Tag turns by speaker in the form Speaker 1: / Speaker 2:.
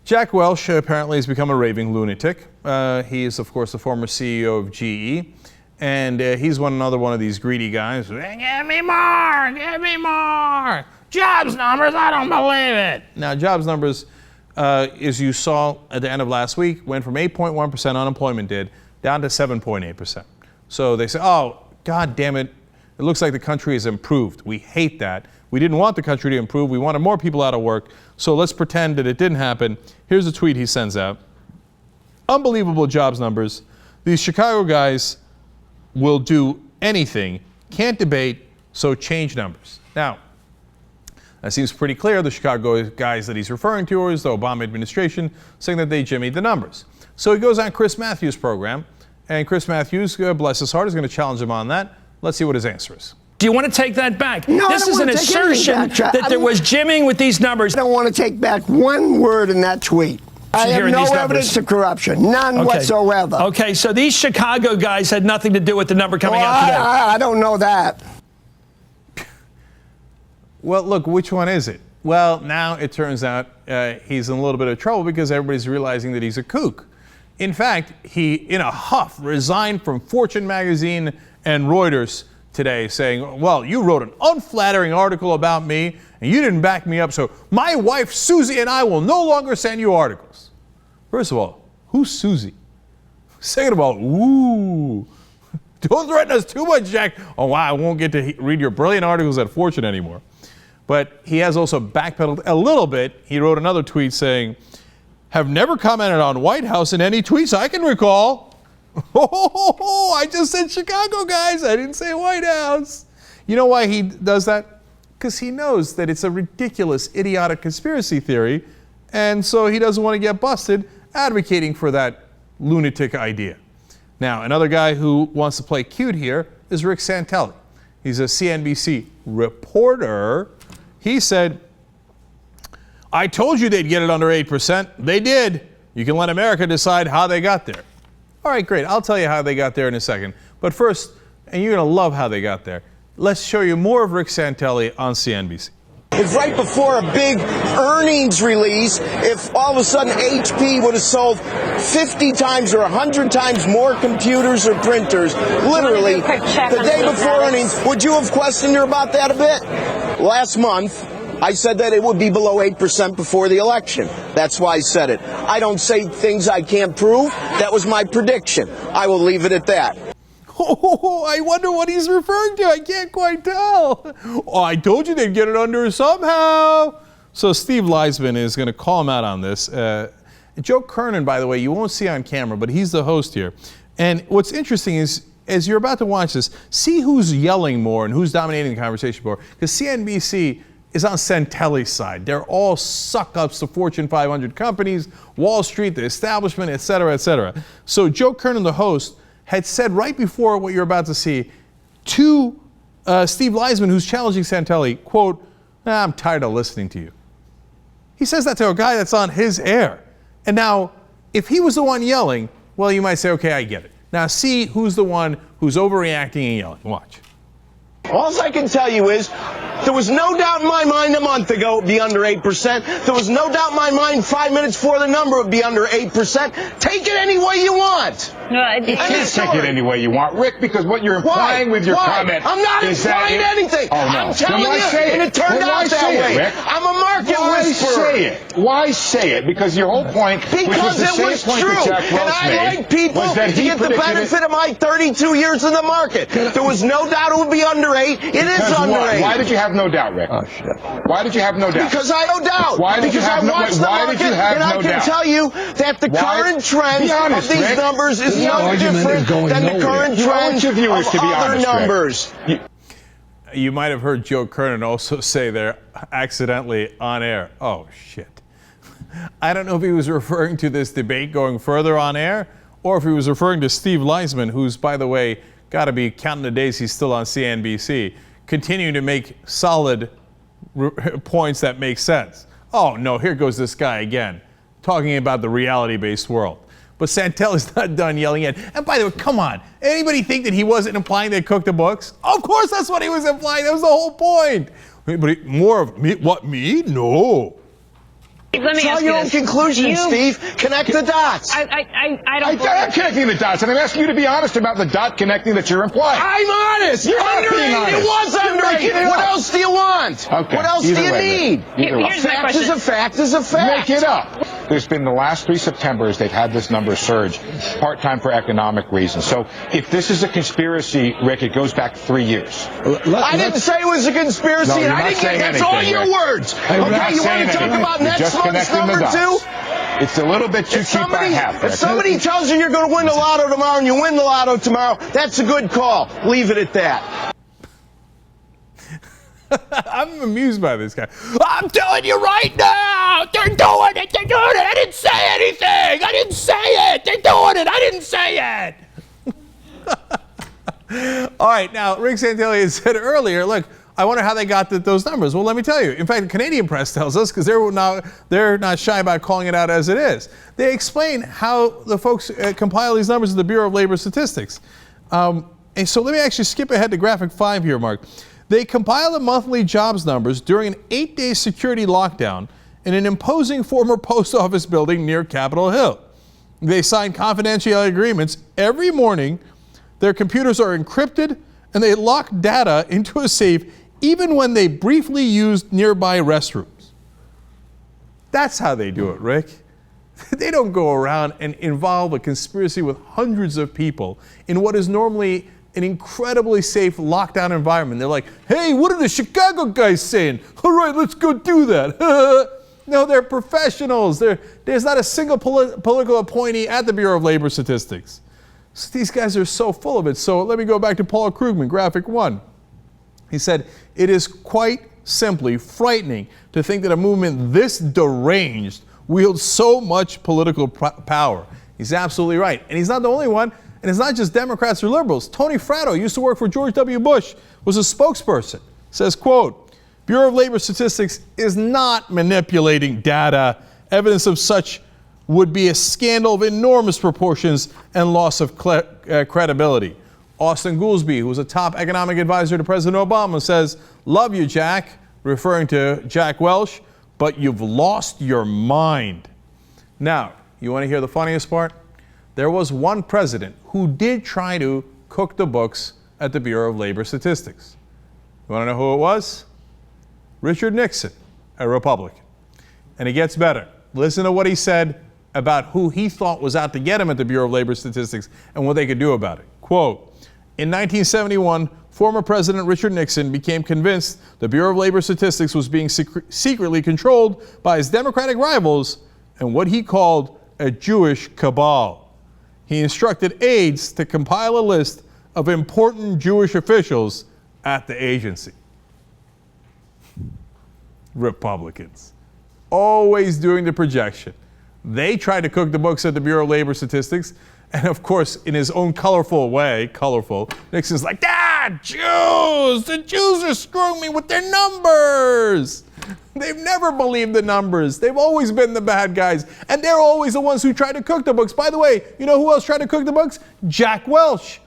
Speaker 1: Jack Welch apparently has become a raving lunatic. He is, of course, the former CEO of GE. And he's another one of these greedy guys. Give me more! Give me more! Jobs numbers, I don't believe it! Now, jobs numbers, as you saw at the end of last week, went from 8.1% unemployment down to 7.8%. So they say, oh, God damn it, it looks like the country has improved. We hate that. We didn't want the country to improve. We wanted more people out of work. So let's pretend that it didn't happen. Here's a tweet he sends out. Unbelievable jobs numbers. These Chicago guys will do anything, can't debate, so change numbers. Now, that seems pretty clear. The Chicago guys that he's referring to is the Obama administration, saying that they jimmied the numbers. So he goes on Chris Matthews' program, and Chris Matthews, bless his heart, is going to challenge him on that. Let's see what his answer is.
Speaker 2: Do you want to take that back?
Speaker 3: No,
Speaker 2: this is an assertion that there was jimming with these numbers.
Speaker 3: I don't want to take back one word in that tweet. I have no evidence of corruption, none whatsoever.
Speaker 2: Okay, so these Chicago guys had nothing to do with the number coming out today.
Speaker 3: I don't know that.
Speaker 1: Well, look, which one is it? Well, now it turns out he's in a little bit of trouble because everybody's realizing that he's a kook. In fact, he, in a huff, resigned from Fortune magazine and Reuters today, saying, well, you wrote an unflattering article about me and you didn't back me up, so my wife Susie and I will no longer send you articles. First of all, who's Susie? Second of all, ooh, don't threaten us too much, Jack. Oh, wow, I won't get to read your brilliant articles at Fortune anymore. But he has also backpedaled a little bit. He wrote another tweet saying, have never commented on White House in any tweets I can recall. Oh, I just said Chicago, guys. I didn't say White House. You know why he does that? Because he knows that it's a ridiculous, idiotic conspiracy theory, and so he doesn't want to get busted advocating for that lunatic idea. Now, another guy who wants to play cute here is Rick Santelli. He's a CNBC reporter. He said, I told you they'd get it under 8%. They did. You can let America decide how they got there. All right, great. I'll tell you how they got there in a second. But first, and you're going to love how they got there, let's show you more of Rick Santelli on CNBC.
Speaker 4: If right before a big earnings release, if all of a sudden HP would have sold 50 times or 100 times more computers or printers, literally, the day before earnings, would you have questioned her about that a bit? Last month, I said that it would be below 8% before the election. That's why I said it. I don't say things I can't prove. That was my prediction. I will leave it at that.
Speaker 1: Oh, I wonder what he's referring to. I can't quite tell. Oh, I told you they'd get it under somehow. So Steve Leisman is going to call him out on this. Joe Kernan, by the way, you won't see on camera, but he's the host here. And what's interesting is, as you're about to watch this, see who's yelling more and who's dominating the conversation more. Because CNBC is on Santelli's side. They're all suck-ups to Fortune 500 companies, Wall Street, the establishment, et cetera, et cetera. So Joe Kernan, the host, had said right before what you're about to see to Steve Leisman, who's challenging Santelli, quote, I'm tired of listening to you. He says that to a guy that's on his air. And now, if he was the one yelling, well, you might say, okay, I get it. Now see who's the one who's overreacting and yelling. Watch.
Speaker 4: All I can tell you is, there was no doubt in my mind a month ago it would be under 8%. There was no doubt in my mind 5 minutes before the number would be under 8%. Take it any way you want.
Speaker 5: No,
Speaker 6: you can't take it any way you want, Rick, because what you're implying with your comment
Speaker 4: I'm not
Speaker 6: is that
Speaker 4: implying anything.
Speaker 6: Oh, no.
Speaker 4: I'm telling you, and it turned out that way.
Speaker 6: Rick?
Speaker 4: I'm a market whisperer.
Speaker 6: Why say it? Why say it? Because your whole point,
Speaker 4: because it was true, and I like people to get the benefit of my 32 years in the market. There was no doubt it would be under 8. It is under 8.
Speaker 6: Why did you have no doubt, Rick?
Speaker 4: Oh, shit.
Speaker 6: Why did you have no doubt?
Speaker 4: Because I have no doubt.
Speaker 6: Why did you have no doubt?
Speaker 4: Why did you have no doubt? And I can tell you that the current trend of these numbers is no different than the current trend of other numbers.
Speaker 1: You might have heard Joe Kernan also say there accidentally on air, oh, shit. I don't know if he was referring to this debate going further on air or if he was referring to Steve Leisman, who's, by the way, got to be counting the days he's still on CNBC, continuing to make solid points that make sense. Oh, no, here goes this guy again, talking about the reality-based world. But Santelli's not done yelling yet. And by the way, come on. Anybody think that he wasn't implying they cooked the books? Of course that's what he was implying. That was the whole point. But more of me? What, me? No.
Speaker 4: Draw your own conclusions, Steve. Connect the dots.
Speaker 6: I am connecting the dots, and I'm asking you to be honest about the dot connecting that you're implying.
Speaker 4: I'm honest.
Speaker 6: You're not being honest.
Speaker 4: It was underrated. What else do you want?
Speaker 6: Okay.
Speaker 4: What else do you need?
Speaker 6: Here's
Speaker 4: a fact is a fact is a fact.
Speaker 6: Make it up. There's been the last 3 Septembers they've had this number surge, part-time for economic reasons. So if this is a conspiracy, Rick, it goes back 3 years.
Speaker 4: I didn't say it was a conspiracy.
Speaker 6: No, you're
Speaker 4: I
Speaker 6: not
Speaker 4: didn't
Speaker 6: saying
Speaker 4: get that's
Speaker 6: anything,
Speaker 4: all your
Speaker 6: Rick.
Speaker 4: words.
Speaker 6: You're
Speaker 4: Okay,
Speaker 6: not
Speaker 4: you want
Speaker 6: saying
Speaker 4: to talk
Speaker 6: anything.
Speaker 4: about
Speaker 6: You're
Speaker 4: next
Speaker 6: just
Speaker 4: month's
Speaker 6: connecting the
Speaker 4: number
Speaker 6: dots.
Speaker 4: too?
Speaker 6: It's a little bit too cheap by half, Rick.
Speaker 4: If somebody tells you you're going to win the lotto tomorrow and you win the lotto tomorrow, that's a good call. Leave it at that.
Speaker 1: I'm amused by this guy. I'm telling you right now, they're doing it. They're doing it. I didn't say anything. I didn't say it. They're doing it. I didn't say it. All right, now, Rick Santelli had said earlier, look, I wonder how they got those numbers. Well, let me tell you. In fact, the Canadian press tells us, because they're not shy about calling it out as it is. They explain how the folks compile these numbers in the Bureau of Labor Statistics. And so let me actually skip ahead to graphic 5 here, Mark. They compile the monthly jobs numbers during an 8-day security lockdown in an imposing former post office building near Capitol Hill. They sign confidentiality agreements every morning. Their computers are encrypted, and they lock data into a safe even when they briefly used nearby restrooms. That's how they do it, Rick. They don't go around and involve a conspiracy with hundreds of people in what is normally an incredibly safe lockdown environment. They're like, hey, what are the Chicago guys saying? All right, let's go do that. No, they're professionals. There's not a single political appointee at the Bureau of Labor Statistics. So these guys are so full of it. So let me go back to Paul Krugman, graphic 1. He said, it is quite simply frightening to think that a movement this deranged wields so much political power. He's absolutely right. And he's not the only one. And it's not just Democrats or liberals. Tony Fratto used to work for George W. Bush, was a spokesperson. Says, quote, Bureau of Labor Statistics is not manipulating data. Evidence of such would be a scandal of enormous proportions and loss of credibility. Austin Goolsbee, who was a top economic advisor to President Obama, says, love you, Jack, referring to Jack Welch, but you've lost your mind. Now, you want to hear the funniest part? There was one president who did try to cook the books at the Bureau of Labor Statistics. You want to know who it was? Richard Nixon, a Republican. And it gets better. Listen to what he said about who he thought was out to get him at the Bureau of Labor Statistics and what they could do about it. Quote, in 1971, former President Richard Nixon became convinced the Bureau of Labor Statistics was being secretly controlled by his Democratic rivals and what he called a Jewish cabal. He instructed aides to compile a list of important Jewish officials at the agency. Republicans, always doing the projection. They tried to cook the books at the Bureau of Labor Statistics, and of course, in his own colorful way, Nixon's like, Jews! The Jews are screwing me with their numbers! They've never believed the numbers. They've always been the bad guys. And they're always the ones who try to cook the books. By the way, you know who else tried to cook the books? Jack Welch.